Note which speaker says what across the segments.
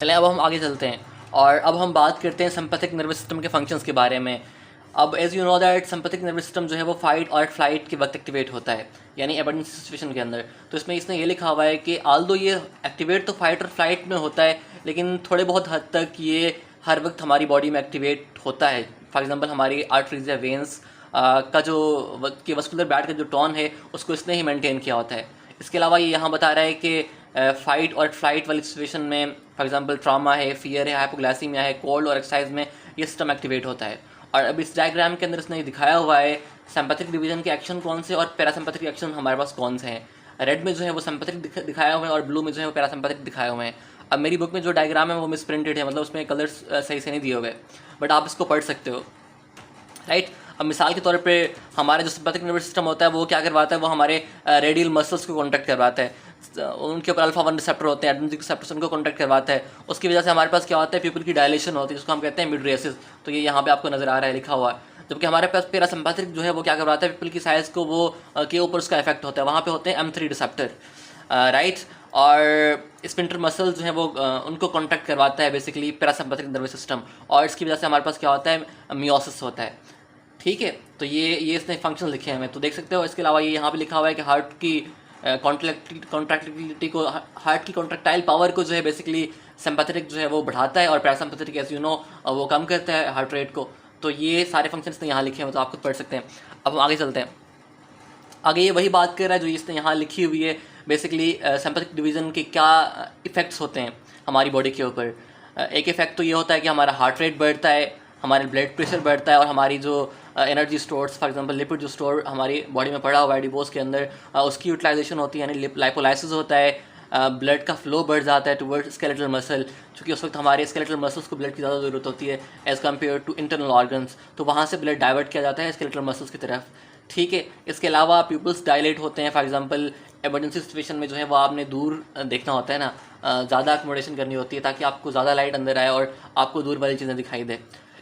Speaker 1: चलें अब हम आगे चलते हैं और अब हम बात करते हैं सिंपैथिक नर्वस सिस्टम के फंक्शंस के बारे में। अब as you know that sympathetic nervous system जो है वो फाइट और फ्लाइट के वक्त एक्टिवेट होता है, यानी इमरजेंसी सिचुएशन के अंदर। तो इसमें इसने ये लिखा हुआ है कि आल्दो ये एक्टिवेट तो फाइट और फ्लाइट में होता है, लेकिन थोड़े बहुत हद तक ये हर वक्त हमारी बॉडी में एक्टिवेट होता है। फॉर एग्जांपल हमारी आर्टरीज या वेंस का जो वस्कुलर बैट का जो टोन है उसको इसने ही मेंटेन किया होता है। इसके अलावा ये यहाँ बता रहा है कि फ़ाइट और फ्लाइट वाली सिचुएशन में फॉर एग्जांपल ट्रॉमा है, फियर है, हाइपोग्लाइसीमिया है, कोल्ड और एक्सरसाइज में ये सिस्टम एक्टिवेट होता है। और अब इस डायग्राम के अंदर इसने दिखाया हुआ है सिंपैथिक डिवीजन के एक्शन कौन से और पैरासिम्पैथिक एक्शन हमारे पास कौन से हैं। रेड में जो है वो सिंपैथिक दिखाया हुआ है और ब्लू में जो है वो पैरासिम्पैथिक दिखाए हुए हैं। अब मेरी बुक में जो डायग्राम है वो मिसप्रिंटेड है, मतलब उसमें कलर्स सही से नहीं दिए हुए, बट आप इसको पढ़ सकते हो, राइट। अब मिसाल के तौर पे हमारा जो सिंपैथिक नर्वस सिस्टम होता है वो क्या करवाता है, वो हमारे रेडियल मसल्स को कॉन्टैक्ट करवाता है। उनके ऊपर अल्फा 1 रिसेप्टर होते हैं, एड्रेनर्जिक रिसेप्टर्स उनको कॉन्टैक्ट करवाता है। उसकी वजह से हमारे पास क्या होता है, प्यूपिल की डायलेशन होती है, जिसको हम कहते हैं मिडरेसिस। तो ये यहाँ पे आपको नजर आ रहा है लिखा हुआ है। जबकि हमारे पास पैरासिम्पैथिक जो है वो क्या करवाता है, प्यूपिल की साइज को वो के ऊपर उसका इफेक्ट होता है, वहाँ पे होते हैं M3 रिसेप्टर, राइट। और स्पिंटर मसल जो है वो उनको कॉन्टैक्ट करवाता है बेसिकली पैरासिम्पैथिक नर्वस सिस्टम, और इसकी वजह से हमारे पास क्या होता है, मियोसिस होता है, ठीक है। तो ये इसने फंक्शन लिखे हैं हमें, तो देख सकते हो। इसके अलावा ये यहाँ पे लिखा हुआ है कि हार्ट की कॉन्ट्रैक्टिलिटी को, हार्ट की कॉन्ट्रैक्टाइल पावर को जो है बेसिकली सिंपैथेटिक जो है वो बढ़ाता है और पैरासिम्पैथेटिक एज यू नो वो कम करता है हार्ट रेट को। तो ये सारे फंक्शन इसने यहाँ लिखे हैं, तो आप खुद पढ़ सकते हैं। अब हम आगे चलते हैं। आगे ये वही बात कर रहा है जो इसने यहाँ लिखी हुई है, बेसिकली सिंपैथिक डिवीज़न के क्या इफ़ेक्ट्स होते हैं हमारी बॉडी के ऊपर। एक इफ़ेक्ट तो ये होता है कि हमारा हार्ट रेट बढ़ता है, हमारे ब्लड प्रेशर बढ़ता है, और हमारी जो energy stores, for example lipid जो स्टोर हमारी बॉडी में पड़ा हुआ है डिपोज के अंदर, उसकी यूटिलाइजेशन होती है, यानी लाइपोलाइसिस होता है। ब्लड का फ्लो बढ़ जाता है टुवर्ड्स स्केलेटल मसल, क्योंकि उस वक्त हमारे स्केलेटल मसल्स को ब्लड की ज़्यादा ज़रूरत होती है as compared to internal organs, तो वहाँ से ब्लड डाइवर्ट किया जाता है स्केलेटल मसल्स की तरफ, ठीक है। इसके अलावा प्यूपल्स डायलेट होते हैं, फॉर एग्जांपल इमरजेंसी सिचुएशन में जो है वो आपने दूर देखना होता है ना, ज़्यादा अकोमोडेशन करनी होती है ताकि आपको ज़्यादा लाइट अंदर आए और आपको दूर वाली चीज़ें दिखाई दे।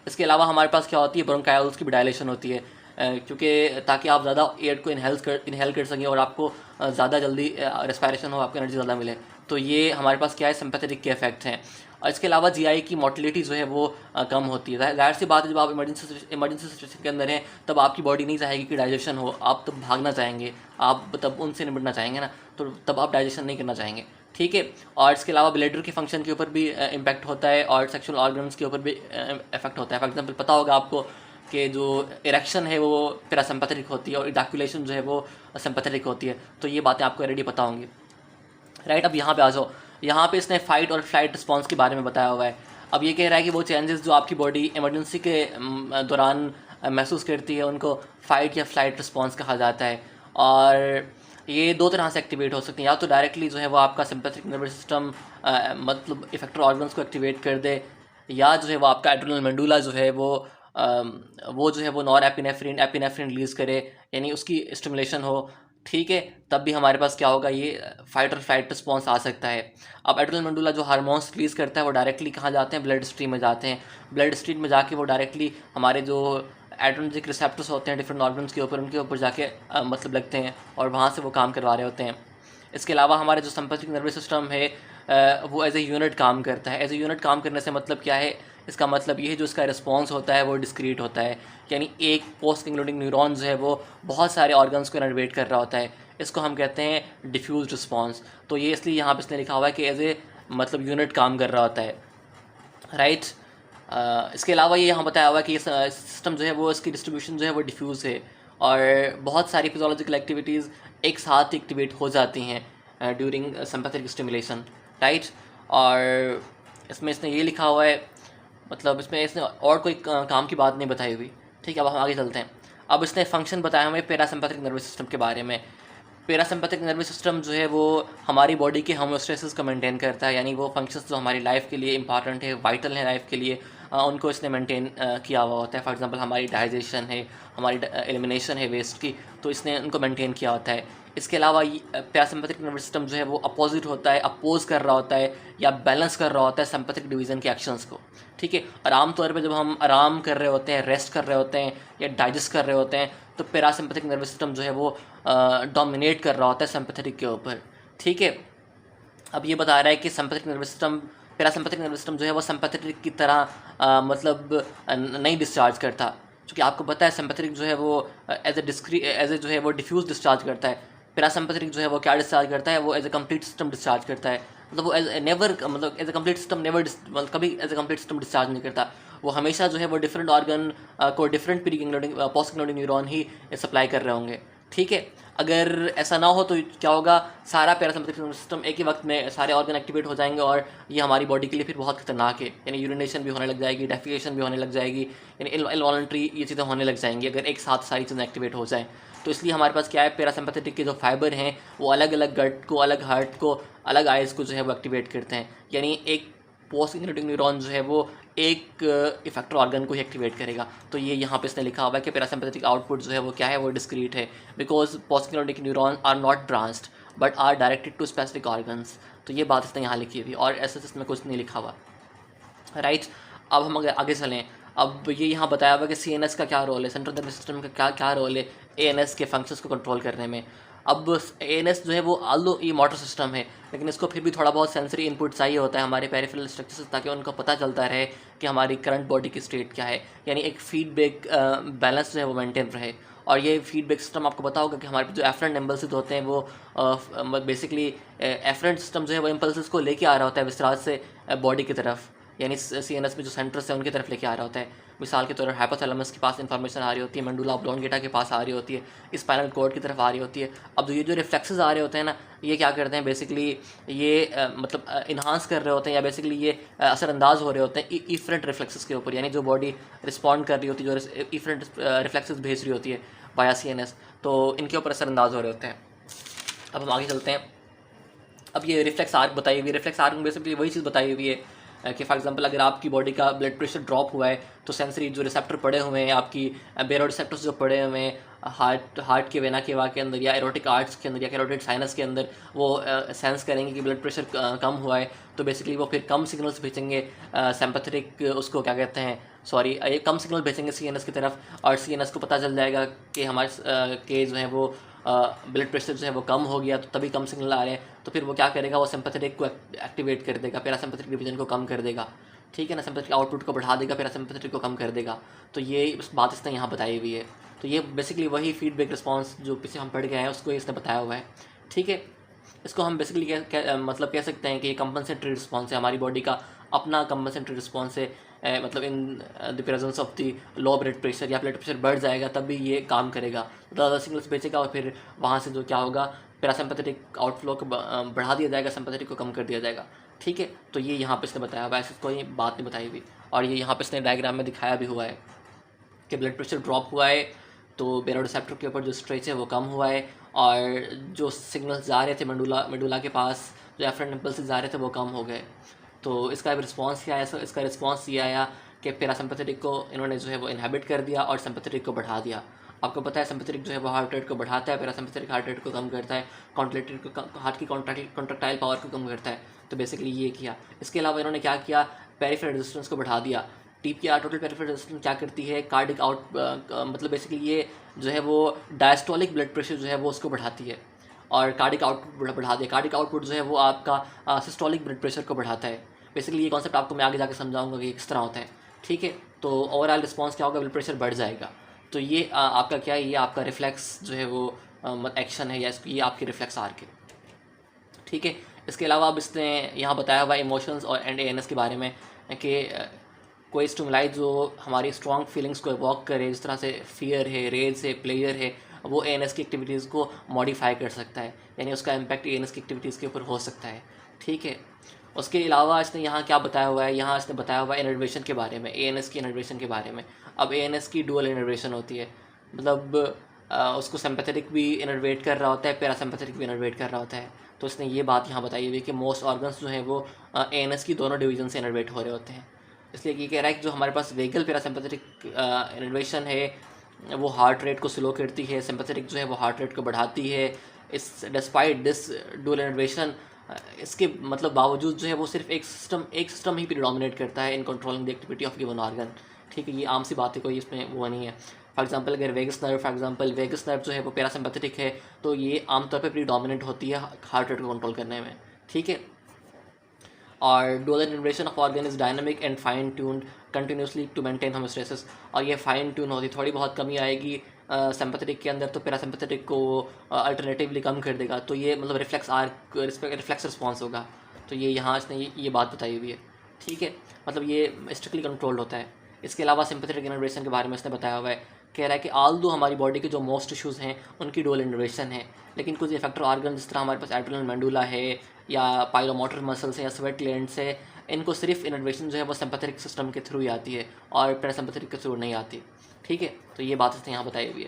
Speaker 1: इसके अलावा हमारे पास क्या होती है, ब्रोंकाइल्स की भी डायलेशन होती है, क्योंकि ताकि आप ज़्यादा एयर को इनहेल कर सकें और आपको ज़्यादा जल्दी रेस्पायरेशन हो, आपको एनर्जी ज़्यादा मिले। तो ये हमारे पास क्या है, सिंपैथेटिक के इफेक्ट हैं। और इसके अलावा जीआई की मोटिलिटी जो है वो कम होती है। जाहिर सी बात है, जब आप इमरजेंसी सिचुएशन के अंदर हैं तब आपकी बॉडी नहीं चाहेगी कि डाइजेशन हो, आप तब भागना चाहेंगे, आप तब उनसे निपटना चाहेंगे ना, तो तब आप डाइजेशन नहीं करना चाहेंगे, ठीक है। और इसके अलावा ब्लैडर के फंक्शन के ऊपर भी इम्पैक्ट होता है और सेक्सुअल ऑर्गन्स के ऊपर भी इफेक्ट होता है। फॉर एग्जांपल पता होगा आपको कि जो इरेक्शन है वो पैरासिम्पैथेटिक होती है और इजैकुलेशन जो है वो सिम्पैथेटिक होती है। तो ये बातें आपको ऑलरेडी पता होंगी, राइट। अब यहाँ पे आ जाओ। यहाँ पे इसने फाइट और फ्लाइट रिस्पॉन्स के बारे में बताया हुआ है। अब ये कह रहा है कि वो चेंजेस जो आपकी बॉडी इमरजेंसी के दौरान महसूस करती है उनको फाइट या फ्लाइट रिस्पॉन्स कहा जाता है। और ये दो तरह से एक्टिवेट हो सकती हैं, या तो डायरेक्टली जो है वो आपका सिंपैथिक नर्वस सिस्टम मतलब इफेक्टर ऑर्गन्स को एक्टिवेट कर दे, या जो है वो आपका एड्रेनल मेडुला जो है वो जो है वो नॉर एपिनेफ्रिन रिलीज़ करे, यानी उसकी स्टिमुलेशन हो, ठीक है। तब भी हमारे पास क्या होगा, ये फाइट और फ्लाइट रिस्पॉन्स आ सकता है। अब एड्रेनल मेडुला जो हार्मोन्स रिलीज़ करता है वो डायरेक्टली कहाँ जाते हैं, ब्लड स्ट्रीम में जाते हैं। ब्लड स्ट्रीम में जाके वो डायरेक्टली हमारे जो एड्रेनर्जिक रिसेप्टर्स होते हैं डिफरेंट ऑर्गन्स के ऊपर, उनके ऊपर जाके मतलब लगते हैं और वहाँ से वो काम करवा रहे होते हैं। इसके अलावा हमारे जो सिंपैथिक नर्वस सिस्टम है वो एज ए यूनिट काम करता है। एज ए यूनिट काम करने से मतलब क्या है, इसका मतलब ये है जो इसका रिस्पॉन्स होता है वो डिस्क्रीट होता है, यानी एक पोस्ट इंक्लूडिंग न्यूरॉन जो है वो बहुत सारे ऑर्गन्स को इनर्वेट कर रहा होता है। इसको हम कहते हैं डिफ्यूज रिस्पॉन्स। तो ये इसलिए यहाँ पे इसने लिखा हुआ है कि एज ए मतलब यूनिट काम कर रहा होता है, राइट। इसके अलावा ये यहाँ बताया हुआ है कि ये सिस्टम जो है वो इसकी डिस्ट्रीब्यूशन जो है वो डिफ्यूज़ है और बहुत सारी फिजियोलॉजिकल एक्टिविटीज़ एक साथ एक्टिवेट हो जाती हैं ड्यूरिंग सिंपैथेटिक स्टिमुलेशन, राइट। और इसमें इसने ये लिखा हुआ है, मतलब इसमें इसने और कोई काम की बात नहीं बताई हुई, ठीक है। अब हम आगे चलते हैं। अब इसने फंक्शन बताया हमें पैरासिम्पैथिक नर्वस सिस्टम के बारे में। पैरासिम्पैथिक नर्वस सिस्टम जो है वो हमारी बॉडी के होम्योस्टेसिस को मेंटेन करता है, यानी वो फंक्शंस जो हमारी लाइफ के लिए इंपॉर्टेंट है, वाइटल है लाइफ के लिए, उनको इसने मेंटेन किया हुआ होता है। फॉर एग्जांपल हमारी डाइजेशन है, हमारी एलिमिनेशन है वेस्ट की, तो इसने उनको मेंटेन किया होता है। इसके अलावा पैरासिम्पैथिक नर्वस सिस्टम जो है वो अपोजिट होता है, अपोज कर रहा होता है या बैलेंस कर रहा होता है सिंपैथिक डिवीज़न के एक्शंस को, ठीक है। और आमतौर पर जब हम आराम कर रहे होते हैं, रेस्ट कर रहे होते हैं या डाइजेस्ट कर रहे होते हैं, तो पैरासिम्पैथिक नर्वस सिस्टम जो है वो डोमिनेट कर रहा होता है सिंपैथेटिक के ऊपर, ठीक है। अब ये बता रहा है कि sympathetic nervous system parasympathetic nervous system जो है वो सिम्पैथेटिक की तरह मतलब नहीं डिस्चार्ज करता, क्योंकि आपको पता है सिम्पैथेटिक जो है वो एज ए जो है वो डिफ्यूज डिस्चार्ज करता है। पैरासिम्पैथेटिक जो है वो क्या डिस्चार्ज करता है, वो as a complete system discharge करता है। मतलब वो एज नेवर मतलब as a complete system never मतलब कभी as a complete system discharge नहीं करता। वो हमेशा जो है वो डिफरेंट ऑर्गन को different preganglionic post ganglionic neuron ही सप्लाई कर रहे होंगे। ठीक है, अगर ऐसा ना हो तो क्या होगा, सारा पैरासिम्पैथेटिक सिस्टम एक ही वक्त में सारे ऑर्गन एक्टिवेट हो जाएंगे और ये हमारी बॉडी के लिए फिर बहुत खतरनाक है। यानी यूरिनेशन भी होने लग जाएगी, डेफिकेशन भी होने लग जाएगी, यानी इनवॉलंटरी ये चीज़ें होने लग जाएंगी अगर एक साथ सारी चीज़ें एक्टिवेट हो जाएँ। तो इसलिए हमारे पास क्या है, पैरासिम्पैथेटिक के जो फाइबर हैं वो अलग अलग गट को, अलग हार्ट को, अलग आइज़ को जो है वो एक्टिवेट करते हैं। यानी एक पोस्ट गैंग्लियोनिक न्यूरॉन जो है वो एक इफेक्टर ऑर्गन को ही एक्टिवेट करेगा। तो ये यहाँ पे इसने लिखा हुआ है कि पैरासिम्पैथेटिक आउटपुट जो है वो क्या है, वो डिस्क्रीट है, because post ganglionic neuron are not branched but are directed to specific organs. तो ये बात इसने यहाँ लिखी हुई और ऐसे इसमें कुछ नहीं लिखा हुआ, राइट। अब हम अगर आगे चलें, अब ये यहाँ बताया हुआ कि CNS का क्या रोल है, सेंट्रल नर्वस सिस्टम का क्या क्या रोल है ANS के फंक्शंस को कंट्रोल करने में। अब ANS जो है वो आल्दो ये मोटर सिस्टम है, लेकिन इसको फिर भी थोड़ा बहुत सेंसरी इनपुट चाहिए होता है हमारे पेरिफेरल स्ट्रक्चर से, ताकि उनको पता चलता रहे कि हमारी करंट बॉडी की स्टेट क्या है, यानी एक फीडबैक बैलेंस जो है वो मेंटेन रहे। और ये फीडबैक सिस्टम आपको पता होगा कि हमारे जो एफरेंट इम्पल्सेस होते हैं वो बेसिकली एफरेंट सिस्टम जो है वो इम्पल्सेस को लेके आ रहा होता है विस्तार से बॉडी की तरफ, यानी CNS में जो सेंटर्स है उनकी तरफ लेके आ रहा होता है। मिसाल के तौर पर हाइपोथैलेमस के पास इंफॉर्मेशन आ रही होती है, मेंडुला ऑब्लोंगेटा के पास आ रही होती है, स्पाइनल कॉर्ड की तरफ आ रही होती है। अब ये जो रिफ्लेक्सेस आ रहे होते हैं ना, ये क्या करते हैं बेसिकली, ये मतलब इन्हांस कर रहे होते हैं या बेसिकली ये असरअंदाज हो रहे होते हैं इफरेंट रिफ्लेक्सेस के ऊपर, यानी जो बॉडी रिस्पॉन्ड कर रही होती है, जो इफरेंट रिफ्लेक्सेस भेज रही होती है वाया CNS, तो इनके ऊपर असरअंदाज हो रहे होते हैं। अब हम आगे चलते हैं। अब ये रिफ्लेक्स आर्क बताई हुई है, रिफ्लेक्स आर्क में बेसिकली वही चीज़ बताई हुई है कि फॉर एग्जांपल अगर आपकी बॉडी का ब्लड प्रेशर ड्रॉप हुआ है तो सेंसरी जो रिसेप्टर पड़े हुए हैं, आपकी बेरो रिसेप्टर्स जो पड़े हुए हैं हार्ट के वेना केवा के अंदर या एरोटिक आर्ट्स के अंदर या कैरोटिड साइनस के अंदर, वो सेंस करेंगे कि ब्लड प्रेशर कम हुआ है, तो बेसिकली वो फिर कम सिग्नल्स भेजेंगे सिंपैथेटिक उसको क्या कहते हैं, सॉरी कम सिग्नल भेजेंगे CNS की तरफ, और CNS को पता चल जाएगा कि हमारे के जो है वो ब्लड प्रेशर जो है वो कम हो गया, तो तभी कम सिग्नल आ रहे हैं। तो फिर वो क्या करेगा, वो सिंपैथेटिक को एक्टिवेट कर देगा, पैरासिम्पैथेटिक डिवीजन को कम कर देगा, ठीक है ना, सिंपैथेटिक आउटपुट को बढ़ा देगा, पैरासिम्पैथेटिक को कम कर देगा। तो ये बात इसने यहाँ बताई हुई है। तो ये बेसिकली वही फीडबैक रिस्पॉन्स जो पीछे हम पढ़ गए हैं उसको इसने बताया हुआ है, ठीक है। इसको हम बेसिकली मतलब कह सकते हैं कि ये कंपनसेटरी रिस्पॉन्स है, हमारी बॉडी का अपना कंपनसेटरी रिस्पॉन्स है। मतलब in the presence of the low blood pressure या ब्लड प्रेशर बढ़ जाएगा तब भी ये काम करेगा, ज़्यादा सिग्नल्स भेजेगा और फिर वहाँ से जो क्या होगा, पैरासिम्पैथेटिक आउटफ्लो को बढ़ा दिया जाएगा, सिम्पैथेटिक को कम कर दिया जाएगा, ठीक है। तो ये यहाँ पे इसने बताया हुआ है, ऐसे कोई बात नहीं बताई हुई। और ये यहाँ पे इसने डायग्राम में दिखाया भी हुआ है कि ब्लड प्रेशर ड्रॉप हुआ है तो बेरो रिसेप्टर के ऊपर जो स्ट्रेच है वो कम हुआ है, और जो सिग्नल्स जा रहे थे मेडुला के पास, जो एफरेंट इम्पल्स जा रहे थे वो कम हो गए। तो इसका रिस्पॉन्स क्या है, इसका रिस्पॉन्स ये आया कि पैरासिम्पैथेटिक को इन्होंने जो है वो इनहिबिट कर दिया और सिम्पैथेटिक को बढ़ा दिया। आपको पता है सिम्पैथेटिक जो है वो हार्ट रेट को बढ़ाता है, पैरासिम्पैथेटिक हार्ट रेट को कम करता है, कॉन्ट्रेक्टेड को हार्ट की कॉन्ट्रैक्टाइल पावर को कम करता है। तो बेसिकली ये किया। इसके अलावा इन्होंने क्या किया, पेरिफेरल रेजिस्टेंस को बढ़ा दिया। TPR टोटल पेरिफेरल रेजिस्टेंस क्या करती है, कार्डिक आउट मतलब बेसिकली ये जो है वो डायस्टोलिक ब्लड प्रेशर जो है वो उसको बढ़ाती है, और कार्डिक आउटपुट बढ़ा दिया। कार्डिक आउटपुट जो है वो आपका सिस्टोलिक ब्लड प्रेशर को बढ़ाता है। बेसिकली ये कॉन्सेप्ट आपको मैं आगे जाकर समझाऊंगा कि किस तरह होता है, ठीक है। तो ओवरऑल रिस्पॉन्स क्या होगा, ब्लड प्रेशर बढ़ जाएगा। तो ये आपका क्या है, ये आपका रिफ्लेक्स जो है वो एक्शन है, या ये आपकी रिफ्लेक्स आर्क है, ठीक है। इसके अलावा अब इसने यहाँ बताया हुआ इमोशंस और ANS के बारे में कि कोई स्टिमुलाई जो हमारी स्ट्रॉन्ग फीलिंग्स को इवॉक करे, जिस तरह से फियर है, रेज है, प्लेयर है, वो ANS की एक्टिविटीज़ को मॉडिफाई कर सकता है, यानी उसका इम्पैक्ट ANS की एक्टिविटीज़ के ऊपर हो सकता है, ठीक है। उसके अलावा इसने यहाँ क्या बताया हुआ है, यहाँ इसने बताया हुआ है इनर्वेशन के बारे में, ANS की इनर्वेशन के बारे में। अब ANS की डुअल इनर्वेशन होती है, मतलब उसको सिंपैथेटिक भी इनर्वेट कर रहा होता है, पैरासिम्पैथेटिक भी इनर्वेट कर रहा होता है। तो इसने ये बात यहाँ बताई हुई कि मोस्ट ऑर्गन्स जो हैं वो ANS की दोनों डिवीजन से इनर्वेट हो रहे होते हैं। इसलिए ये कह रहा है कि जो हमारे पास वेगल पैरासिम्पैथेटिक इनर्वेशन है वो हार्ट रेट को स्लो करती है, सिंपैथेटिक जो है वो हार्ट रेट को बढ़ाती है। इस डिस्पाइट दिस डुअल इनर्वेशन, इसके मतलब बावजूद जो है वो सिर्फ एक सिस्टम ही प्रीडोमिनेट करता है in controlling the activity of given organ, ठीक है। ये आम सी बात है, कोई इसमें वो नहीं है। फॉर एग्जांपल अगर वेगस नर्व जो है वो पैरासिम्पैथेटिक है तो ये आमतौर पर प्रीडोमिनेंट होती है हार्ट रेट को कंट्रोल करने में, ठीक है। और dual innervation of organ is dynamic and fine tuned continuously to maintain homeostasis. और ये फाइन ट्यून होती, थोड़ी बहुत कमी आएगी सिंपैथेटिक के अंदर तो पैरासिम्पैथेटिक को अल्टरनेटिवली कम कर देगा। तो ये मतलब रिफ्लेक्स रिस्पॉन्स होगा। तो ये यहाँ इसने ये बात बताई हुई है, ठीक है। मतलब ये स्ट्रिक्टली कंट्रोल्ड होता है। इसके अलावा सिंपैथेटिक इनर्वेशन के बारे में इसने बताया हुआ है, कह रहा है कि आल दो हमारी बॉडी के जो मोस्ट इशूज़ हैं उनकी डुअल इनर्वेशन है, लेकिन कुछ इफेक्टर ऑर्गन जिस तरह हमारे पास एड्रिनल मेंडुला है या पाइलोमोटर मसल्स हैं या स्वेट ग्लैंड्स है, इनको सिर्फ इनर्वेशन जो है वो सिंपैथेटिक सिस्टम के थ्रू ही आती है और पैरासिम्पैथेटिक के थ्रू नहीं आती, ठीक है। तो ये बात इसने यहाँ बताई हुई है।